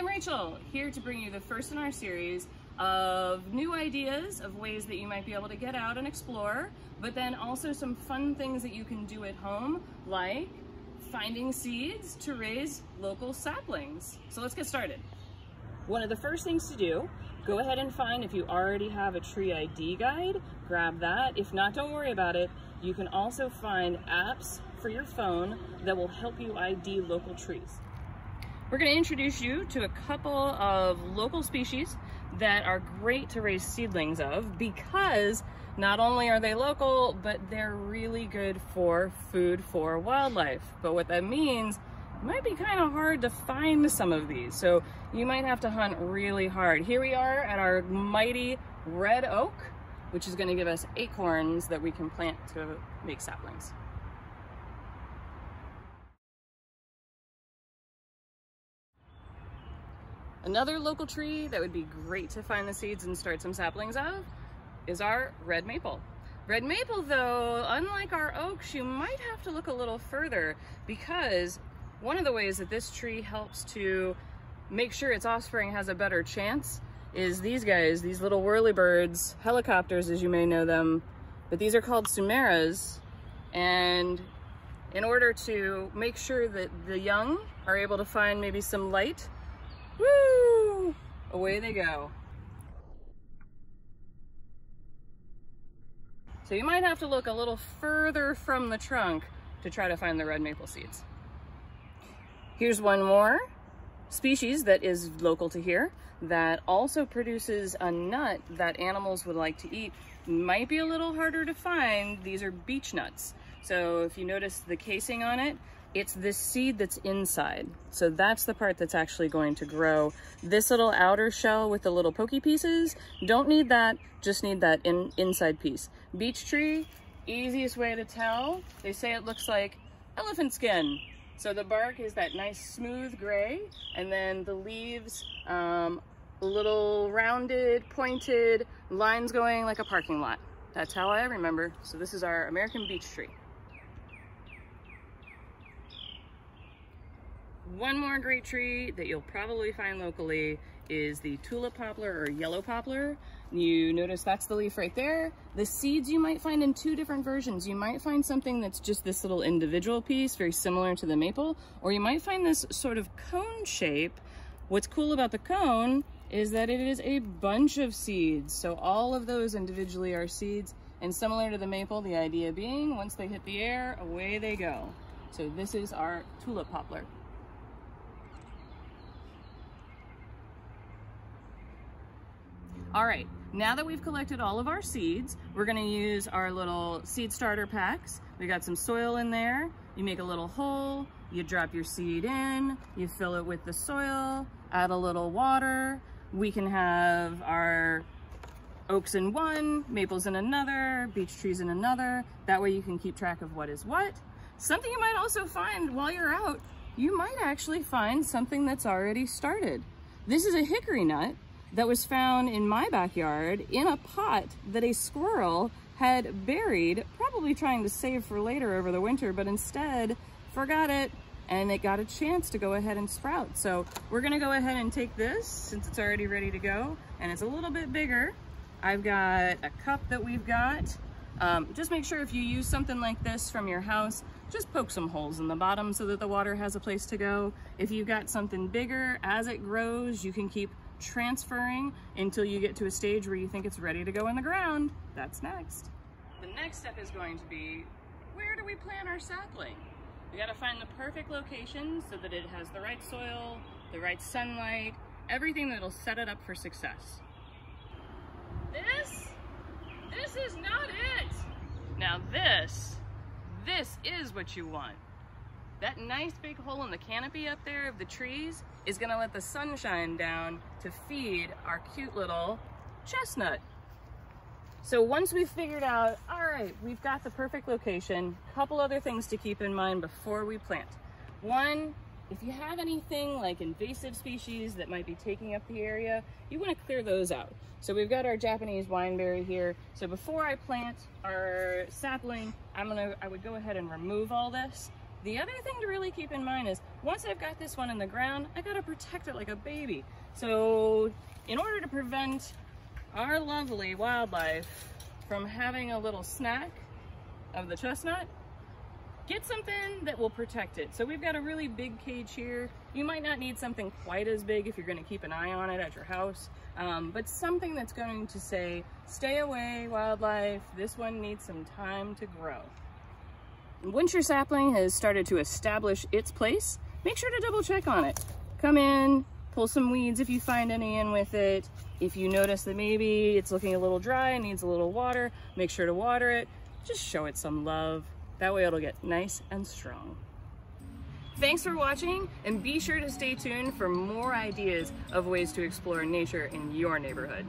I'm Rachel, here to bring you the first in our series of new ideas of ways that you might be able to get out and explore, but then also some fun things that you can do at home, like finding seeds to raise local saplings. So let's get started. One of the first things to do, go ahead and find, if you already have a tree ID guide, grab that. If not, don't worry about it. You can also find apps for your phone that will help you ID local trees. We're going to introduce you to a couple of local species that are great to raise seedlings of, because not only are they local, but they're really good for food for wildlife. But what that means, it might be kind of hard to find some of these, so you might have to hunt really hard. Here we are at our mighty red oak, which is going to give us acorns that we can plant to make saplings. Another local tree that would be great to find the seeds and start some saplings of is our red maple. Red maple, though, unlike our oaks, you might have to look a little further, because one of the ways that this tree helps to make sure its offspring has a better chance is these guys, these little whirlybirds, helicopters as you may know them, but these are called sumaras. And in order to make sure that the young are able to find maybe some light, woo, away they go. So you might have to look a little further from the trunk to try to find the red maple seeds. Here's one more species that is local to here that also produces a nut that animals would like to eat. Might be a little harder to find. These are beech nuts. So if you notice the casing on it, it's this seed that's inside. So that's the part that's actually going to grow. This little outer shell with the little pokey pieces, don't need that, just need that inside piece. Beech tree, easiest way to tell, they say it looks like elephant skin. So the bark is that nice smooth gray, and then the leaves, little rounded, pointed, lines going like a parking lot. That's how I remember. So this is our American beech tree. One more great tree that you'll probably find locally is the tulip poplar or yellow poplar. You notice that's the leaf right there. The seeds you might find in two different versions. You might find something that's just this little individual piece, very similar to the maple, or you might find this sort of cone shape. What's cool about the cone is that it is a bunch of seeds. So all of those individually are seeds, and similar to the maple, the idea being once they hit the air, away they go. So this is our tulip poplar. All right, now that we've collected all of our seeds, we're gonna use our little seed starter packs. We got some soil in there. You make a little hole, you drop your seed in, you fill it with the soil, add a little water. We can have our oaks in one, maples in another, beech trees in another. That way you can keep track of what is what. Something you might also find while you're out, you might actually find something that's already started. This is a hickory nut that was found in my backyard in a pot that a squirrel had buried, probably trying to save for later over the winter, but instead forgot it, and it got a chance to go ahead and sprout. So we're gonna go ahead and take this, since it's already ready to go, and it's a little bit bigger. I've got a cup that we've got. Just make sure if you use something like this from your house, just poke some holes in the bottom so that the water has a place to go. If you've got something bigger, as it grows, you can keep transferring until you get to a stage where you think it's ready to go in the ground. That's next. The next step is going to be, where do we plant our sapling? We gotta find the perfect location so that it has the right soil, the right sunlight, everything that'll set it up for success. This is not it. Now this is what you want. That nice big hole in the canopy up there of the trees is gonna let the sun shine down to feed our cute little chestnut. So once we've figured out, all right, we've got the perfect location, couple other things to keep in mind before we plant. One, if you have anything like invasive species that might be taking up the area, you wanna clear those out. So we've got our Japanese wineberry here. So before I plant our sapling, I would go ahead and remove all this. The other thing to really keep in mind is once I've got this one in the ground, I gotta protect it like a baby. So in order to prevent our lovely wildlife from having a little snack of the chestnut, get something that will protect it. So we've got a really big cage here. You might not need something quite as big if you're going to keep an eye on it at your house, but something that's going to say, stay away wildlife, this one needs some time to grow. Once your sapling has started to establish its place, make sure to double check on it. Come in, pull some weeds if you find any in with it. If you notice that maybe it's looking a little dry and needs a little water, make sure to water it. Just show it some love. That way it'll get nice and strong. Thanks for watching, and be sure to stay tuned for more ideas of ways to explore nature in your neighborhood.